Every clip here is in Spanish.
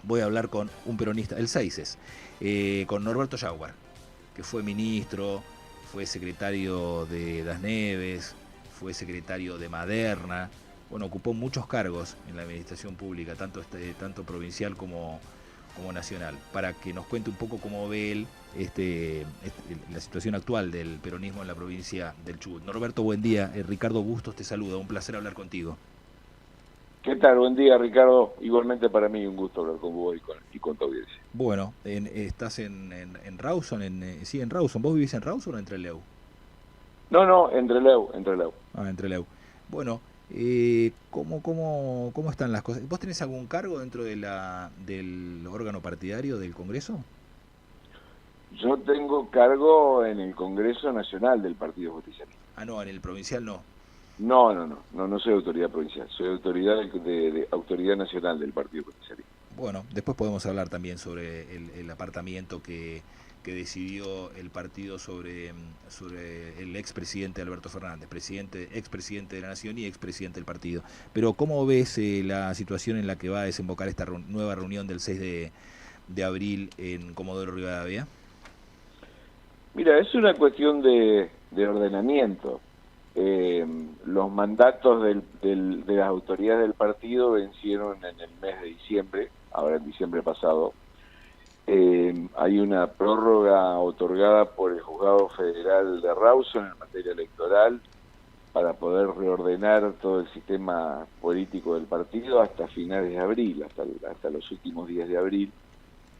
voy a hablar con un peronista, el 6 es, con Norberto Jaguar, que fue ministro, fue secretario de Das Neves, fue secretario de Maderna, bueno, ocupó muchos cargos en la administración pública, tanto provincial como nacional, para que nos cuente un poco cómo ve él la situación actual del peronismo en la provincia del Chubut. Norberto, buen día. Ricardo Bustos te saluda, un placer hablar contigo. ¿Qué tal? Buen día, Ricardo. Igualmente para mí un gusto hablar con vos y con tu audiencia. Bueno, estás en Rawson, sí, en Rawson. ¿Vos vivís en Rawson o en Trelew? No, no, entre Leu. Ah, en Trelew. Bueno, ¿cómo están las cosas? ¿Vos tenés algún cargo dentro del órgano partidario del Congreso? Yo tengo cargo en el Congreso Nacional del Partido Justicialista. Ah, no, en el provincial no. No soy autoridad provincial, soy autoridad de autoridad nacional del Partido Justicialista. Bueno, después podemos hablar también sobre el apartamiento que decidió el partido sobre el expresidente Alberto Fernández, expresidente de la Nación y expresidente del partido. Pero ¿cómo ves la situación en la que va a desembocar esta nueva reunión del 6 de abril en Comodoro Rivadavia? Mira, es una cuestión de ordenamiento. Los mandatos de las autoridades del partido vencieron en el mes de diciembre, ahora en diciembre pasado. Hay una prórroga otorgada por el Juzgado Federal de Rawson en materia electoral para poder reordenar todo el sistema político del partido hasta finales de abril, hasta los últimos días de abril,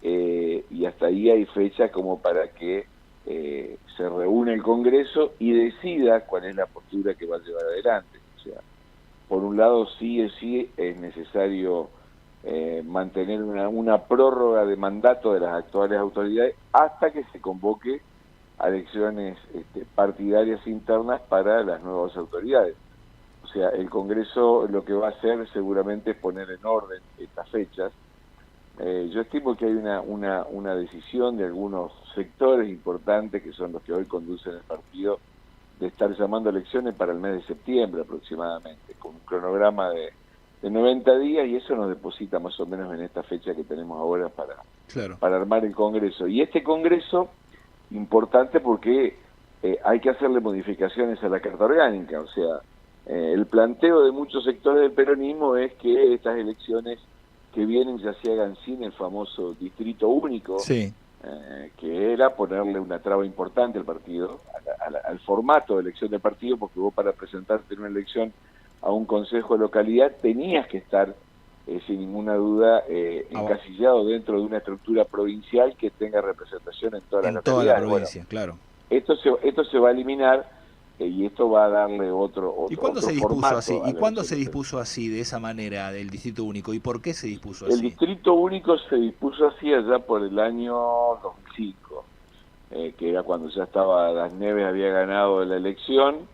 y hasta ahí hay fecha como para que se reúne el Congreso y decida cuál es la postura que va a llevar adelante. O sea, por un lado sí es necesario mantener una prórroga de mandato de las actuales autoridades hasta que se convoque a elecciones partidarias internas para las nuevas autoridades. O sea, el Congreso lo que va a hacer seguramente es poner en orden estas fechas. Yo estimo que hay una decisión de algunos sectores importantes, que son los que hoy conducen el partido, de estar llamando a elecciones para el mes de septiembre aproximadamente, con un cronograma de 90 días, y eso nos deposita más o menos en esta fecha que tenemos ahora Claro. para armar el Congreso. Y este Congreso, importante porque hay que hacerle modificaciones a la Carta Orgánica, o sea, el planteo de muchos sectores del peronismo es que estas elecciones que vienen ya se hagan sin el famoso distrito único, Sí. que era ponerle una traba importante al partido, al formato de elección del partido, porque vos para presentarte en una elección a un consejo de localidad tenías que estar sin ninguna duda encasillado dentro de una estructura provincial que tenga representación en todas las En toda la localidades. Bueno, provincia, claro. esto se va a eliminar y esto va a darle ¿Y otro cuándo se dispuso así? formato a ¿Y la cuándo elección se del Perú. dispuso así, de esa manera, del distrito único? ¿Y por qué se dispuso El así? distrito único se dispuso así allá por el año 2005, que era cuando ya estaba Das Neves, había ganado la elección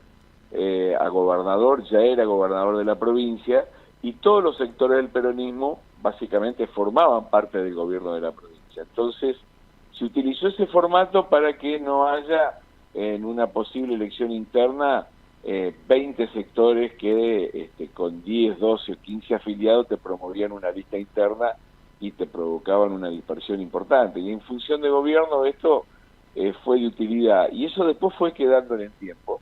a gobernador, ya era gobernador de la provincia, y todos los sectores del peronismo básicamente formaban parte del gobierno de la provincia. Entonces, se utilizó ese formato para que no haya en una posible elección interna 20 sectores que con 10, 12 o 15 afiliados te promovían una lista interna y te provocaban una dispersión importante. Y en función de gobierno esto fue de utilidad. Y eso después fue quedando en el tiempo.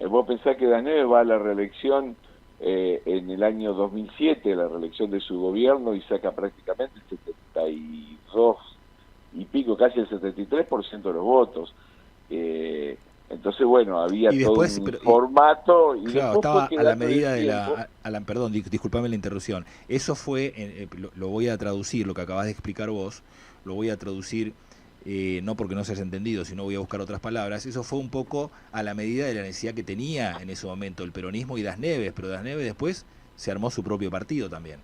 Vos pensás que Das Neves va a la reelección en el año 2007, la reelección de su gobierno, y saca prácticamente el 72 y pico, casi el 73% de los votos. Entonces, bueno, había Y todo después, un formato y claro, después fue estaba a la quedando en el medida de tiempo. perdón, disculpame la interrupción. Eso fue, lo voy a traducir, lo que acabas de explicar vos, lo voy a traducir, no porque no se haya entendido, sino voy a buscar otras palabras. Eso fue un poco a la medida de la necesidad que tenía en ese momento el peronismo y Das Neves, pero Das Neves después se armó su propio partido también.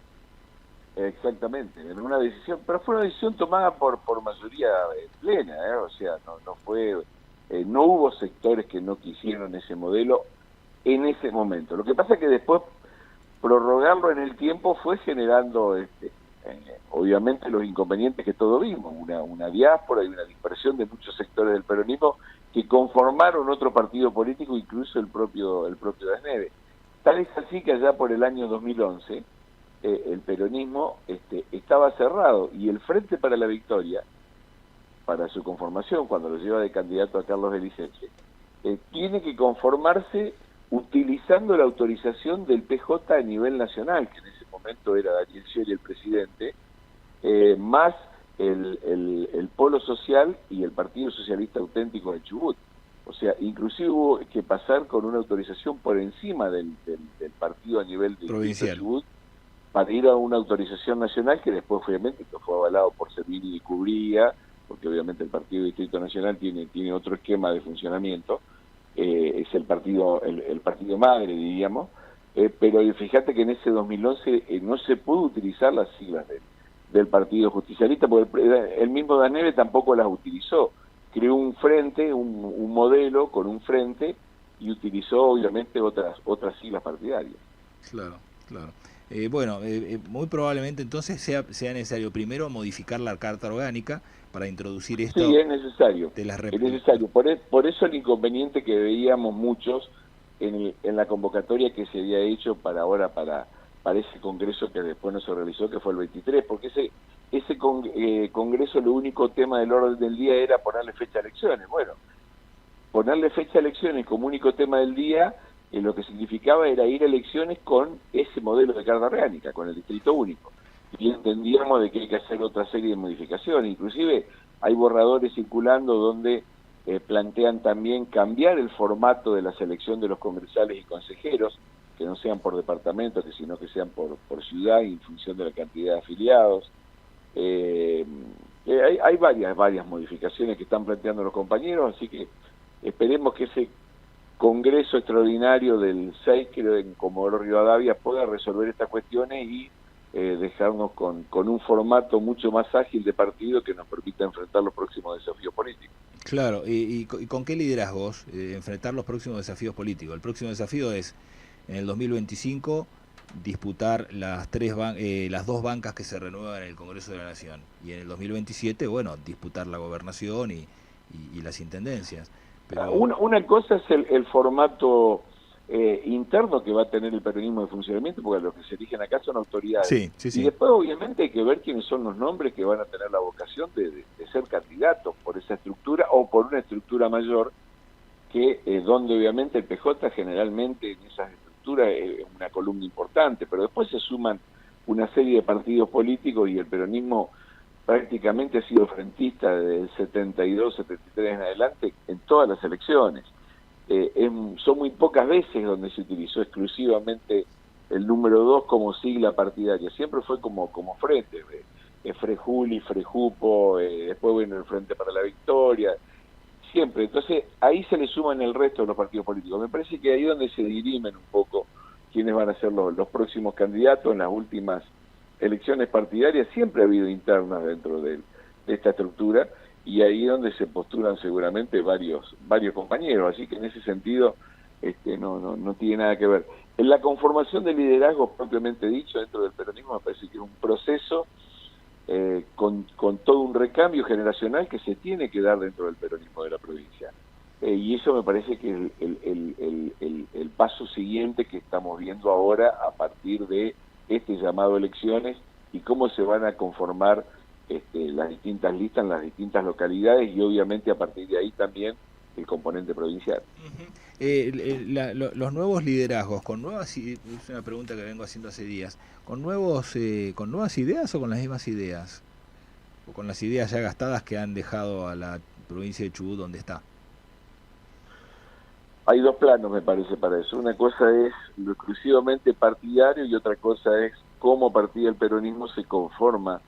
Exactamente, en una decisión, pero fue una decisión tomada por mayoría plena, o sea, no fue, no hubo sectores que no quisieron ese modelo en ese momento. Lo que pasa es que después prorrogarlo en el tiempo fue generando, obviamente, los inconvenientes que todos vimos, una diáspora y una dispersión de muchos sectores del peronismo que conformaron otro partido político, incluso el propio Das Neves. Tal es así que allá por el año 2011, el peronismo estaba cerrado, y el Frente para la Victoria, para su conformación, cuando lo lleva de candidato a Carlos Beliceche, tiene que conformarse utilizando la autorización del PJ a nivel nacional, que en ese momento era Daniel Scioli el presidente, más el Polo Social y el Partido Socialista Auténtico de Chubut. O sea, inclusive hubo que pasar con una autorización por encima del partido a nivel de provincial Chubut para ir a una autorización nacional que después obviamente que fue avalado por Servini y Cubría, porque obviamente el Partido Distrito Nacional tiene otro esquema de funcionamiento, es el partido madre, diríamos, pero fíjate que en ese 2011 no se pudo utilizar las siglas del Partido Justicialista, porque el mismo Daneve tampoco las utilizó. Creó un frente, un modelo con un frente, y utilizó obviamente otras siglas partidarias. Claro, claro. Bueno, muy probablemente entonces sea necesario primero modificar la Carta Orgánica para introducir esto. Sí, es necesario. De las Es necesario. Por eso el inconveniente que veíamos muchos en la convocatoria que se había hecho para ese congreso que después no se realizó, que fue el 23, porque ese congreso, lo único tema del orden del día era ponerle fecha a elecciones. Bueno, ponerle fecha a elecciones como único tema del día, lo que significaba era ir a elecciones con ese modelo de carta orgánica, con el distrito único. Y entendíamos de que hay que hacer otra serie de modificaciones. Inclusive hay borradores circulando donde plantean también cambiar el formato de la selección de los congresales y consejeros, que no sean por departamento, sino que sean por ciudad, en función de la cantidad de afiliados. Hay varias modificaciones que están planteando los compañeros, así que esperemos que ese congreso extraordinario del 6, creo, en Comodoro Rivadavia, pueda resolver estas cuestiones y dejarnos con un formato mucho más ágil de partido que nos permita enfrentar los próximos desafíos políticos. Claro, ¿y con qué liderazgos enfrentar los próximos desafíos políticos? El próximo desafío es, en el 2025, disputar las dos bancas que se renuevan en el Congreso de la Nación. Y en el 2027, bueno, disputar la gobernación y las intendencias. Pero... Una cosa es el formato interno que va a tener el peronismo de funcionamiento, porque los que se eligen acá son autoridades. Sí, sí, sí. Y después obviamente hay que ver quiénes son los nombres que van a tener la vocación de ser candidatos por esa estructura o por una estructura mayor, que donde obviamente el PJ generalmente en esas estructuras es una columna importante, pero después se suman una serie de partidos políticos y el peronismo prácticamente ha sido frentista desde el 72, 73 en adelante en todas las elecciones. Son muy pocas veces donde se utilizó exclusivamente el número 2 como sigla partidaria, siempre fue como frente, Frejuli, Frejupo, después bueno el Frente para la Victoria, siempre. Entonces ahí se le suman el resto de los partidos políticos. Me parece que ahí es donde se dirimen un poco quiénes van a ser los próximos candidatos. En las últimas elecciones partidarias siempre ha habido internas dentro de esta estructura, y ahí es donde se postulan seguramente varios compañeros, así que en ese sentido no tiene nada que ver. En la conformación de liderazgo propiamente dicho dentro del peronismo me parece que es un proceso con todo un recambio generacional que se tiene que dar dentro del peronismo de la provincia, y eso me parece que es el paso siguiente que estamos viendo ahora a partir de este llamado a elecciones y cómo se van a conformar las distintas listas en las distintas localidades, y obviamente a partir de ahí también el componente provincial. Los nuevos liderazgos, es una pregunta que vengo haciendo hace días, ¿con nuevas ideas o con las mismas ideas? ¿O con las ideas ya gastadas que han dejado a la provincia de Chubut donde está? Hay dos planos, me parece, para eso. Una cosa es lo exclusivamente partidario y otra cosa es cómo a partir del peronismo se conforma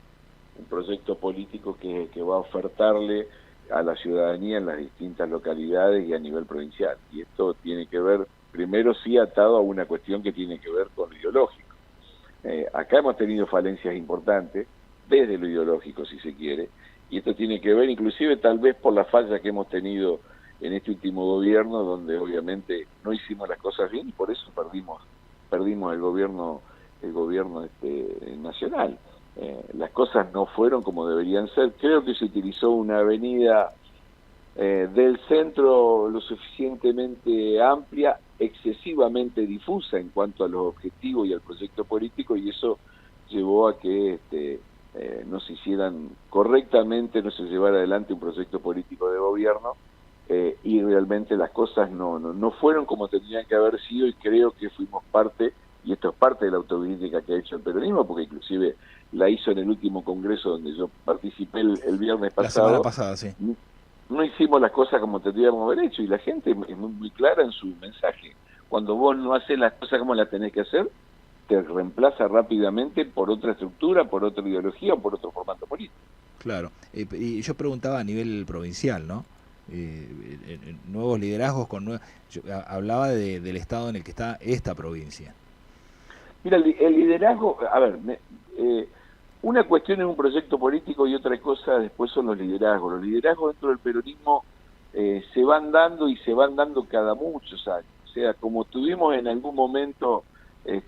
un proyecto político que va a ofertarle a la ciudadanía en las distintas localidades y a nivel provincial. Y esto tiene que ver, primero sí atado a una cuestión que tiene que ver con lo ideológico. Acá hemos tenido falencias importantes, desde lo ideológico si se quiere, y esto tiene que ver inclusive tal vez por la falla que hemos tenido en este último gobierno, donde obviamente no hicimos las cosas bien y por eso perdimos el gobierno nacional. Las cosas no fueron como deberían ser. Creo que se utilizó una avenida del centro lo suficientemente amplia, excesivamente difusa en cuanto a los objetivos y al proyecto político, y eso llevó a que se hicieran correctamente, no se llevara adelante un proyecto político de gobierno, y realmente las cosas no fueron como tendrían que haber sido, y creo que fuimos parte, y esto es parte de la autocrítica que ha hecho el peronismo, porque inclusive la hizo en el último congreso donde yo participé el viernes La semana pasado. pasada, sí. No hicimos las cosas como tendríamos haber hecho, y la gente es muy clara en su mensaje. Cuando vos no haces las cosas como las tenés que hacer, te reemplaza rápidamente por otra estructura, por otra ideología o por otro formato político. Claro. Y yo preguntaba a nivel provincial, ¿no? Nuevos liderazgos yo hablaba del estado en el que está esta provincia. Mira, el liderazgo, a ver, una cuestión es un proyecto político y otra cosa después son los liderazgos. Los liderazgos dentro del peronismo se van dando, y se van dando cada muchos años. O sea, como tuvimos en algún momento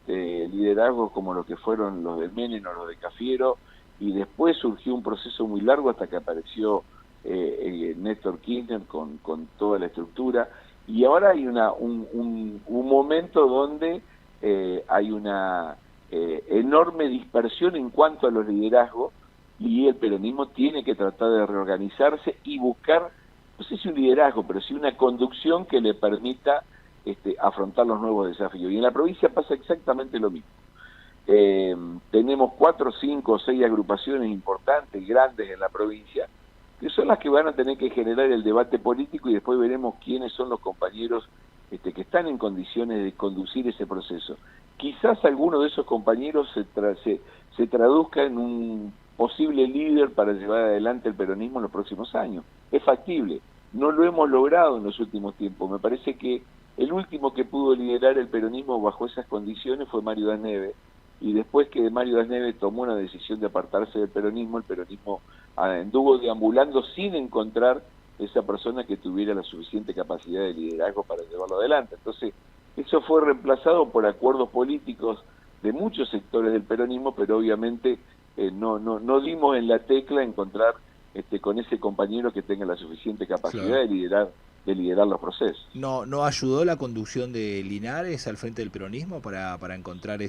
liderazgos como los que fueron los del Menem o los de Cafiero, y después surgió un proceso muy largo hasta que apareció Néstor Kirchner con toda la estructura, y ahora hay un momento donde hay una enorme dispersión en cuanto a los liderazgos, y el peronismo tiene que tratar de reorganizarse y buscar, no sé si un liderazgo, pero sí una conducción que le permita afrontar los nuevos desafíos. Y en la provincia pasa exactamente lo mismo. Tenemos 4, 5 o 6 agrupaciones importantes, grandes en la provincia, que son las que van a tener que generar el debate político, y después veremos quiénes son los compañeros que están en condiciones de conducir ese proceso. Quizás alguno de esos compañeros se traduzca en un posible líder para llevar adelante el peronismo en los próximos años. Es factible. No lo hemos logrado en los últimos tiempos. Me parece que el último que pudo liderar el peronismo bajo esas condiciones fue Mario Das Neves, y después que Mario Das Neves tomó una decisión de apartarse del peronismo, el peronismo anduvo deambulando sin encontrar esa persona que tuviera la suficiente capacidad de liderazgo para llevarlo adelante. Entonces, eso fue reemplazado por acuerdos políticos de muchos sectores del peronismo, pero obviamente no dimos en la tecla encontrar con ese compañero que tenga la suficiente capacidad, claro, de liderar los procesos. ¿No ayudó la conducción de Linares al frente del peronismo para encontrar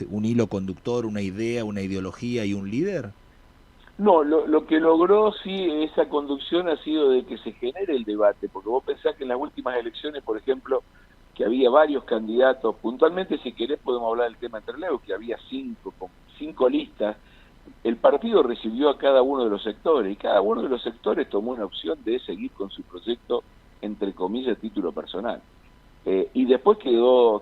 un hilo conductor, una idea, una ideología y un líder? No, lo que logró sí esa conducción ha sido de que se genere el debate, porque vos pensás que en las últimas elecciones, por ejemplo, que había varios candidatos, puntualmente si querés podemos hablar del tema de Trelew, que había 5 listas, el partido recibió a cada uno de los sectores, y cada uno de los sectores tomó una opción de seguir con su proyecto, entre comillas, título personal. Y después quedó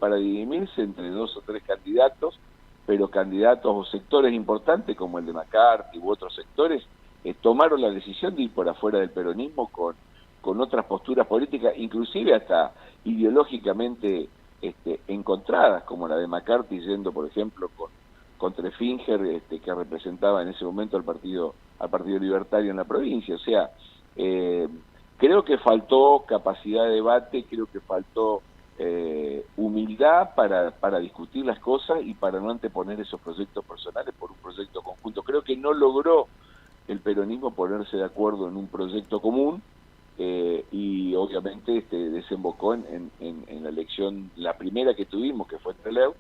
para dirimirse entre 2 o 3 candidatos, pero candidatos o sectores importantes como el de McCarthy u otros sectores tomaron la decisión de ir por afuera del peronismo con otras posturas políticas, inclusive hasta ideológicamente encontradas, como la de McCarthy yendo, por ejemplo, con Trefinger, que representaba en ese momento al Partido Libertario en la provincia. O sea, creo que faltó capacidad de debate, creo que faltó humildad para discutir las cosas y para no anteponer esos proyectos personales por un proyecto conjunto. Creo que no logró el peronismo ponerse de acuerdo en un proyecto común, y obviamente desembocó en la elección, la primera que tuvimos, que fue Trelew,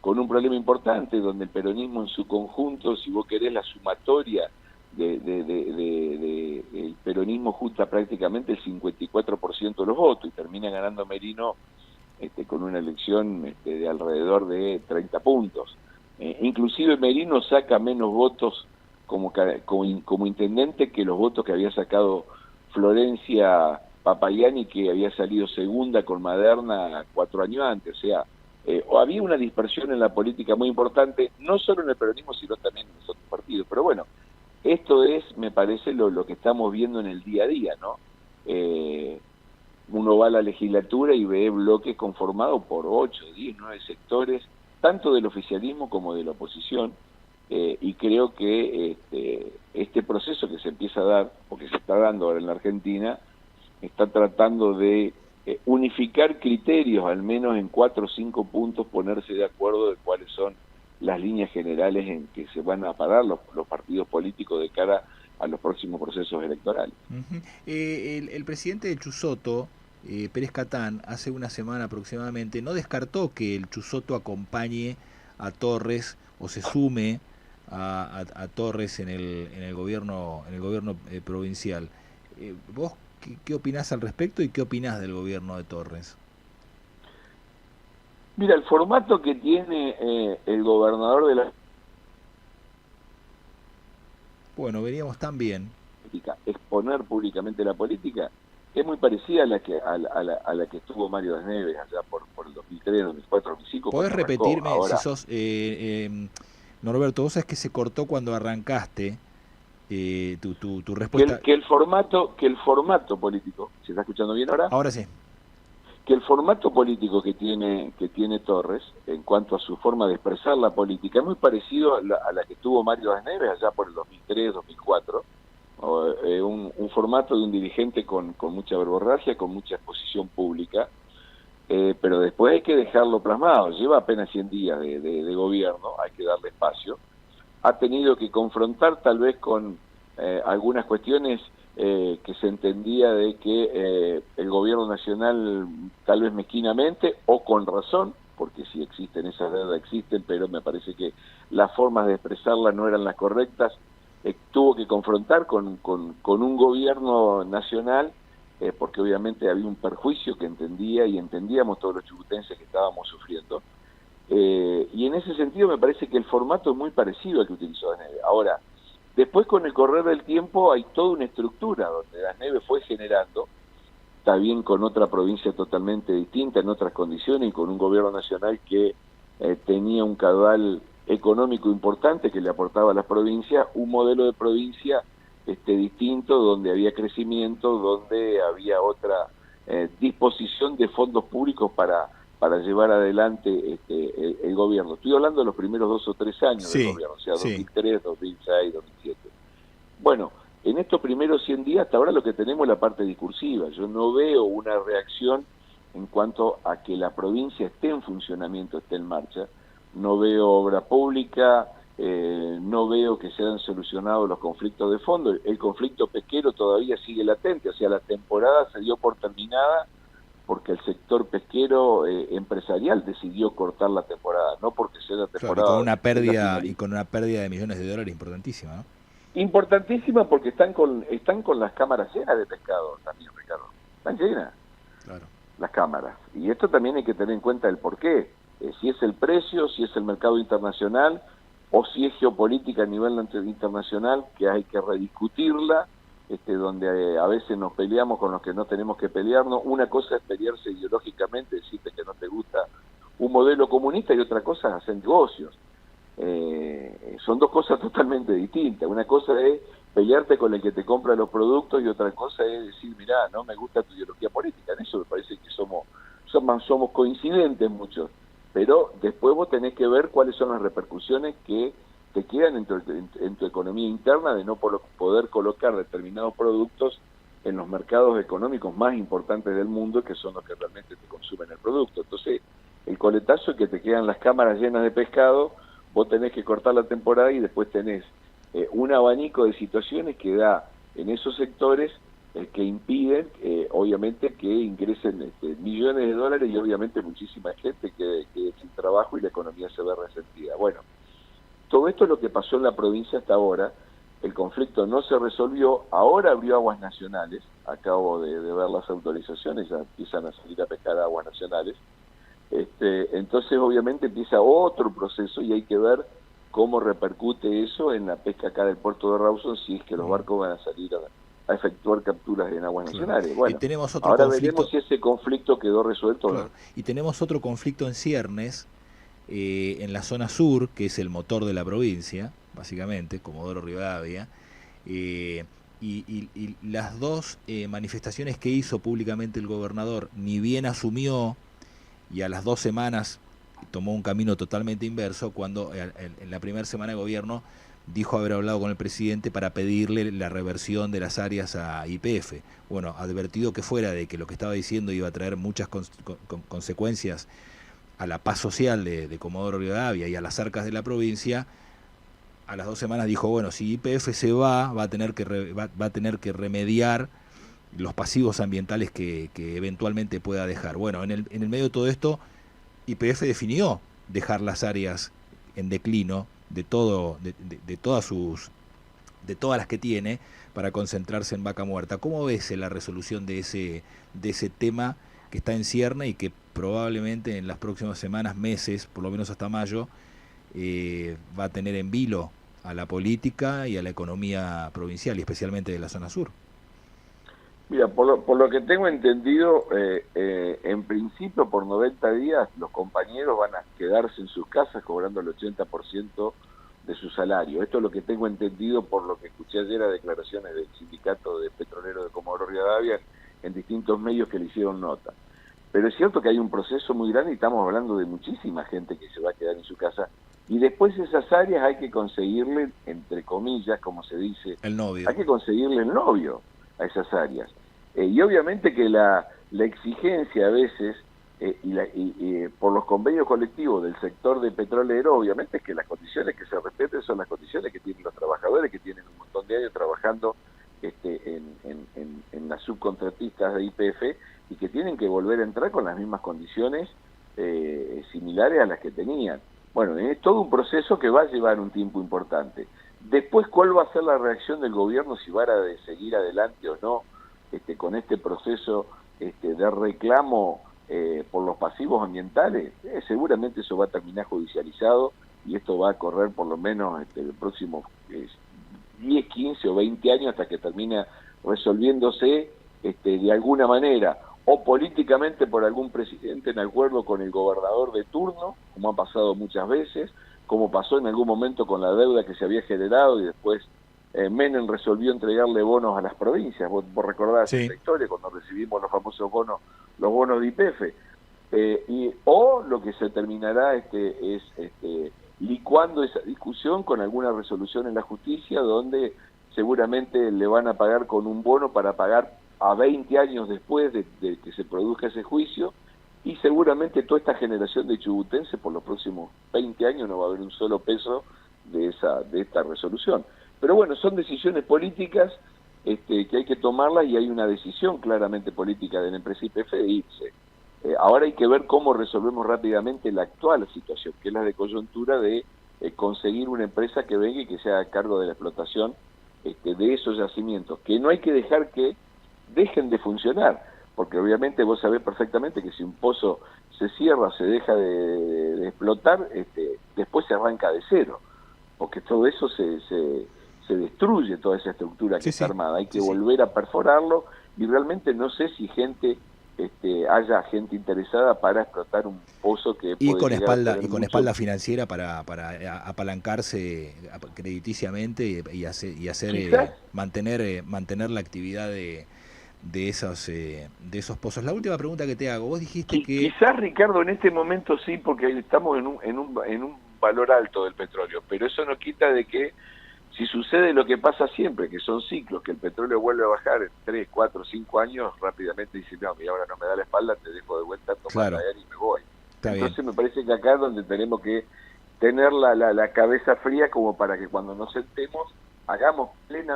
con un problema importante, donde el peronismo en su conjunto, si vos querés la sumatoria el peronismo junta prácticamente el 54% de los votos, y termina ganando Merino con una elección de alrededor de 30 puntos. Inclusive Merino saca menos votos como intendente que los votos que había sacado Florencia Papayani, que había salido segunda con Maderna 4 años antes. O sea, había una dispersión en la política muy importante, no solo en el peronismo, sino también en los otros partidos. Pero bueno, esto es, me parece, lo que estamos viendo en el día a día, ¿no? Uno va a la legislatura y ve bloques conformados por 8, 10, 9 sectores, tanto del oficialismo como de la oposición, y creo que este proceso que se empieza a dar, o que se está dando ahora en la Argentina, está tratando de unificar criterios, al menos en 4 o 5 puntos, ponerse de acuerdo de cuáles son las líneas generales en que se van a parar los partidos políticos de cara a los próximos procesos electorales. El presidente de Chusotto, Pérez Catán, hace una semana aproximadamente, no descartó que el Chusotto acompañe a Torres o se sume a Torres en el gobierno provincial. ¿Vos qué opinás al respecto y qué opinás del gobierno de Torres? Mira, el formato que tiene el gobernador de la... Bueno, veníamos tan bien. Exponer públicamente la política es muy parecida a la que estuvo Mario Das Neves allá por el 2003, 2004, 2005. ¿Podés repetirme ahora, si sos... Norberto, vos sabés que se cortó cuando arrancaste tu respuesta. Que el formato político, ¿se está escuchando bien ahora? Ahora sí. Que el formato político que tiene Torres, en cuanto a su forma de expresar la política, es muy parecido a la que tuvo Mario Das Neves allá por el 2003, 2004. Un formato de un dirigente con mucha verborragia, con mucha exposición pública, pero después hay que dejarlo plasmado. Lleva apenas 100 días de gobierno, hay que darle espacio. Ha tenido que confrontar tal vez con algunas cuestiones que se entendía de que el gobierno nacional, tal vez mezquinamente o con razón, porque si existen esas deudas existen, pero me parece que las formas de expresarlas no eran las correctas. Tuvo que confrontar con un gobierno nacional, porque obviamente había un perjuicio que entendía y entendíamos todos los chubutenses que estábamos sufriendo. Y en ese sentido me parece que el formato es muy parecido al que utilizó Das Neves. Ahora, después con el correr del tiempo hay toda una estructura donde Das Neves fue generando, está bien con otra provincia totalmente distinta, en otras condiciones, y con un gobierno nacional que tenía un caudal económico importante que le aportaba a las provincias, un modelo de provincia distinto, donde había crecimiento, donde había otra disposición de fondos públicos para llevar adelante el gobierno. Estoy hablando de los primeros 2 o 3 años del gobierno, o sea, 2003, 2006, 2007. Bueno, en estos primeros 100 días, hasta ahora lo que tenemos es la parte discursiva. Yo no veo una reacción en cuanto a que la provincia esté en funcionamiento, esté en marcha. No veo obra pública, no veo que se hayan solucionado los conflictos de fondo. El conflicto pesquero todavía sigue latente, o sea, la temporada se dio por terminada porque el sector pesquero empresarial decidió cortar la temporada, no porque sea la temporada... Claro, y con una pérdida de millones de dólares importantísima, ¿no? Importantísima porque están con las cámaras llenas de pescado también, Ricardo. Están llenas, claro, las cámaras. Y esto también hay que tener en cuenta el porqué. Si es el precio, si es el mercado internacional, o si es geopolítica a nivel internacional, que hay que rediscutirla, donde a veces nos peleamos con los que no tenemos que pelearnos. Una cosa es pelearse ideológicamente, decirte que no te gusta un modelo comunista, y otra cosa es hacer negocios. Son dos cosas totalmente distintas. Una cosa es pelearte con el que te compra los productos, y otra cosa es decir, mirá, no me gusta tu ideología política. En eso me parece que somos coincidentes muchos. Pero después vos tenés que ver cuáles son las repercusiones que te quedan en tu economía interna de no poder colocar determinados productos en los mercados económicos más importantes del mundo, que son los que realmente te consumen el producto. Entonces, el coletazo es que te quedan las cámaras llenas de pescado, vos tenés que cortar la temporada, y después tenés un abanico de situaciones que da en esos sectores que impiden, obviamente, que ingresen millones de dólares, y obviamente muchísima gente quede sin trabajo y la economía se ve resentida. Bueno, todo esto es lo que pasó en la provincia hasta ahora. El conflicto no se resolvió, ahora abrió aguas nacionales, acabo de ver las autorizaciones, ya empiezan a salir a pescar aguas nacionales. Entonces obviamente empieza otro proceso, y hay que ver cómo repercute eso en la pesca acá del puerto de Rawson, si es que los barcos van a salir a efectuar capturas en aguas nacionales. Bueno, y tenemos otro ahora conflicto... veremos si ese conflicto quedó resuelto o no. Y tenemos otro conflicto en ciernes, en la zona sur, que es el motor de la provincia, básicamente, Comodoro Rivadavia, y las dos manifestaciones que hizo públicamente el gobernador, ni bien asumió, y a las 2 semanas tomó un camino totalmente inverso, cuando en la primera semana de gobierno dijo haber hablado con el presidente para pedirle la reversión de las áreas a YPF. Bueno, advertido que fuera de que lo que estaba diciendo iba a traer muchas consecuencias a la paz social de Comodoro Rivadavia y a las arcas de la provincia, a las 2 semanas dijo, bueno, si YPF se va a tener que remediar los pasivos ambientales que eventualmente pueda dejar. Bueno, en el medio de todo esto, YPF definió dejar las áreas en declino de todas las que tiene, para concentrarse en Vaca Muerta. ¿Cómo ves la resolución de ese tema que está en cierne y que probablemente en las próximas semanas, meses, por lo menos hasta mayo, va a tener en vilo a la política y a la economía provincial, y especialmente de la zona sur? Mira, por lo que tengo entendido, en principio por 90 días los compañeros van a quedarse en sus casas cobrando el 80% de su salario. Esto es lo que tengo entendido por lo que escuché ayer a declaraciones del sindicato de petroleros de Comodoro Rivadavia en distintos medios que le hicieron nota. Pero es cierto que hay un proceso muy grande y estamos hablando de muchísima gente que se va a quedar en su casa. Y después esas áreas hay que conseguirle, entre comillas, como se dice, El novio. hay que conseguirle el novio a esas áreas. Y obviamente que la exigencia a veces, por los convenios colectivos del sector de petrolero, obviamente es que las condiciones que se respeten son las condiciones que tienen los trabajadores, que tienen un montón de años trabajando en las subcontratistas de YPF, y que tienen que volver a entrar con las mismas condiciones similares a las que tenían. Bueno, es todo un proceso que va a llevar un tiempo importante. Después, ¿cuál va a ser la reacción del gobierno si va a seguir adelante o no con este proceso de reclamo por los pasivos ambientales? Seguramente eso va a terminar judicializado, y esto va a correr por lo menos el próximo 10, 15 o 20 años hasta que termine resolviéndose de alguna manera, o políticamente por algún presidente en acuerdo con el gobernador de turno, como ha pasado muchas veces, como pasó en algún momento con la deuda que se había generado y después Menem resolvió entregarle bonos a las provincias. Vos recordás esa historia cuando recibimos los famosos bonos, los bonos de YPF. O lo que se terminará es licuando esa discusión con alguna resolución en la justicia, donde seguramente le van a pagar con un bono para pagar a 20 años después de que se produzca ese juicio, y seguramente toda esta generación de chubutenses por los próximos 20 años no va a haber un solo peso de esta resolución. Pero bueno, son decisiones políticas que hay que tomarlas, y hay una decisión claramente política de la empresa YPF de irse. Ahora hay que ver cómo resolvemos rápidamente la actual situación, que es la de coyuntura de conseguir una empresa que venga y que se haga cargo de la explotación de esos yacimientos, que no hay que dejar que dejen de funcionar, porque obviamente vos sabés perfectamente que si un pozo se cierra, se deja de explotar, después se arranca de cero, porque todo eso se destruye, toda esa estructura que está armada. Hay que volver a perforarlo, y realmente no sé si haya gente interesada para explotar un pozo que con espalda financiera para apalancarse crediticiamente y hacer mantener la actividad de esos pozos. La última pregunta que te hago, vos dijiste que quizás, Ricardo, en este momento sí, porque estamos en un valor alto del petróleo, pero eso no quita de que si sucede lo que pasa siempre, que son ciclos, que el petróleo vuelve a bajar en 3, 4, 5 años, rápidamente dice, no, y ahora no me da la espalda, te dejo de vuelta a tomar la aire y me voy. Entonces me parece que acá es donde tenemos que tener la cabeza fría, como para que cuando nos sentemos hagamos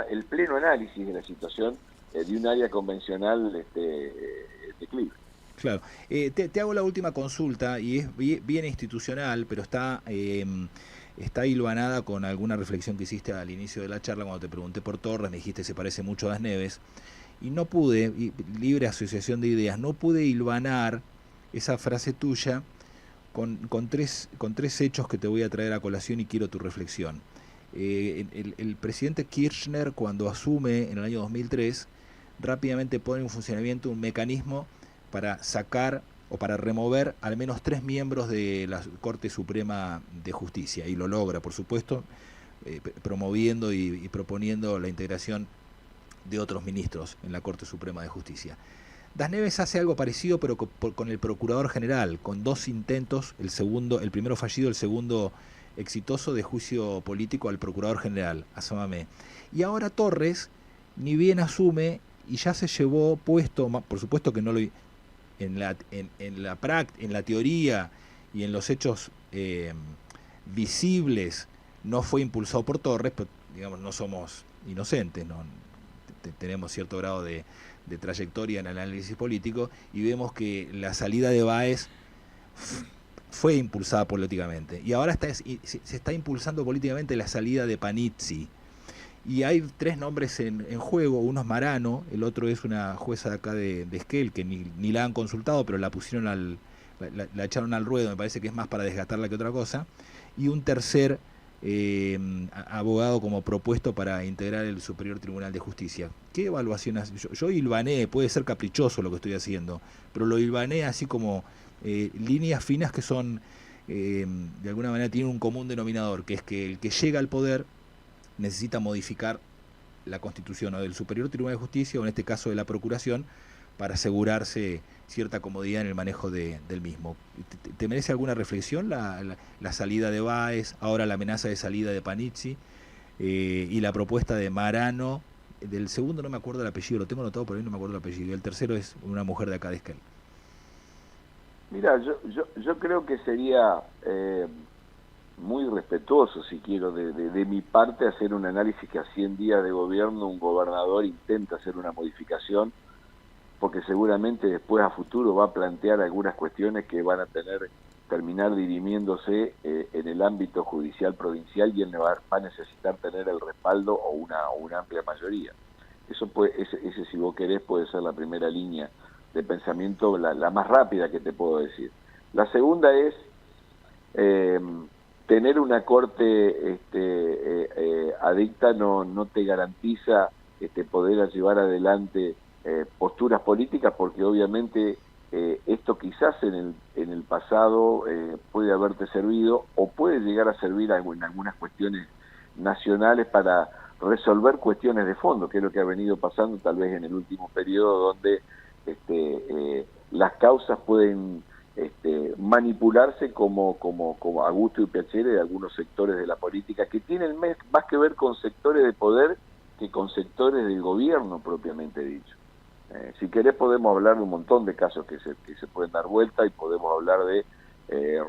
el pleno análisis de la situación de un área convencional de Cleveland. Claro. Te hago la última consulta, y es bien institucional, pero está hilvanada con alguna reflexión que hiciste al inicio de la charla cuando te pregunté por Torres. Me dijiste se parece mucho a Das Neves, y no pude, libre asociación de ideas, no pude hilvanar esa frase tuya con tres hechos que te voy a traer a colación, y quiero tu reflexión. El presidente Kirchner, cuando asume en el año 2003, rápidamente pone en funcionamiento un mecanismo para sacar o para remover al menos 3 miembros de la Corte Suprema de Justicia, y lo logra, por supuesto, promoviendo y proponiendo la integración de otros ministros en la Corte Suprema de Justicia. Das Neves hace algo parecido, pero con el Procurador General, con 2 intentos, el primero fallido, el segundo exitoso, de juicio político al Procurador General, a Samamé. Y ahora Torres, ni bien asume, y ya se llevó puesto, por supuesto que no lo en la teoría y en los hechos visibles no fue impulsado por Torres, pero digamos no somos inocentes, no tenemos cierto grado de trayectoria en el análisis político, y vemos que la salida de Báez fue impulsada políticamente. Y ahora se está impulsando políticamente la salida de Panizzi. Y hay tres nombres en juego, uno es Marano, el otro es una jueza de acá de Esquel, que ni la han consultado, pero la pusieron la echaron al ruedo, me parece que es más para desgastarla que otra cosa, y un tercer abogado como propuesto para integrar el Superior Tribunal de Justicia. ¿Qué evaluación hace? Yo hilvané, puede ser caprichoso lo que estoy haciendo, pero lo hilvané así como líneas finas que son, de alguna manera tienen un común denominador, que es que el que llega al poder necesita modificar la Constitución o del Superior Tribunal de Justicia, o en este caso de la Procuración, para asegurarse cierta comodidad en el manejo del mismo. ¿Te merece alguna reflexión la salida de Báez, ahora la amenaza de salida de Panizzi, y la propuesta de Marano? Del segundo no me acuerdo el apellido, lo tengo anotado por ahí, no me acuerdo el apellido, y el tercero es una mujer de acá de Esquel. Mira, yo creo que sería muy respetuoso, si quiero, de mi parte, hacer un análisis que a 100 días de gobierno un gobernador intenta hacer una modificación, porque seguramente después a futuro va a plantear algunas cuestiones que van a terminar dirimiéndose en el ámbito judicial provincial, y él va a necesitar tener el respaldo o una amplia mayoría. Eso ese, si vos querés, puede ser la primera línea de pensamiento, la más rápida que te puedo decir. La segunda es tener una corte adicta no te garantiza poder llevar adelante posturas políticas, porque obviamente esto quizás en el pasado puede haberte servido o puede llegar a servir en algunas cuestiones nacionales para resolver cuestiones de fondo, que es lo que ha venido pasando tal vez en el último periodo, donde las causas pueden manipularse como a gusto y piacere de algunos sectores de la política, que tienen más que ver con sectores de poder que con sectores del gobierno propiamente dicho. Si querés podemos hablar de un montón de casos que se pueden dar vuelta, y podemos hablar de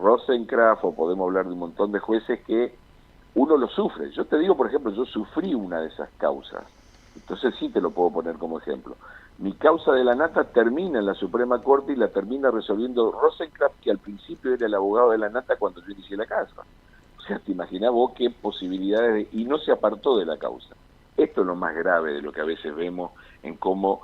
Rosenkrantz, o podemos hablar de un montón de jueces que uno lo sufre. Yo te digo, por ejemplo, yo sufrí una de esas causas, entonces sí te lo puedo poner como ejemplo. Mi causa de la Nata termina en la Suprema Corte y la termina resolviendo Rosenkrantz, que al principio era el abogado de la Nata cuando yo inicié la causa. O sea, te imaginás vos qué posibilidades y no se apartó de la causa. Esto es lo más grave de lo que a veces vemos en cómo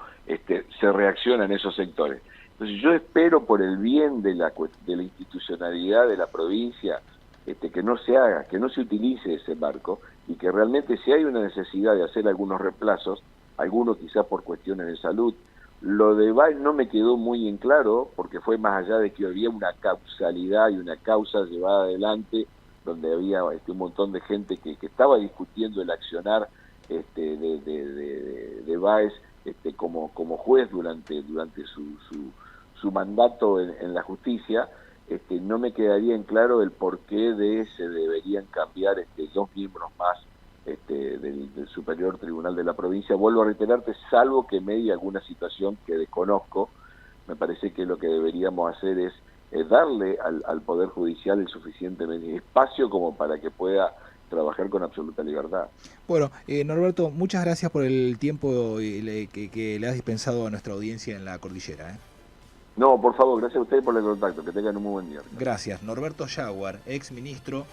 se reaccionan esos sectores. Entonces yo espero, por el bien de la institucionalidad de la provincia, que no se haga, que no se utilice ese marco, y que realmente, si hay una necesidad de hacer algunos reemplazos, algunos quizás por cuestiones de salud. Lo de Báez no me quedó muy en claro, porque fue más allá de que había una causalidad y una causa llevada adelante, donde había un montón de gente que estaba discutiendo el accionar de Báez como juez durante su mandato en la justicia. No me quedaría en claro el porqué de se deberían cambiar 2 miembros más del Superior Tribunal de la provincia. Vuelvo a reiterarte, salvo que medie alguna situación que desconozco. Me parece que lo que deberíamos hacer es darle al Poder Judicial el suficiente espacio como para que pueda trabajar con absoluta libertad. Bueno, Norberto, muchas gracias por el tiempo que le has dispensado a nuestra audiencia en la cordillera. No, por favor, gracias a ustedes por el contacto. Que tengan un muy buen día. Gracias. Norberto Jaguar, ex ministro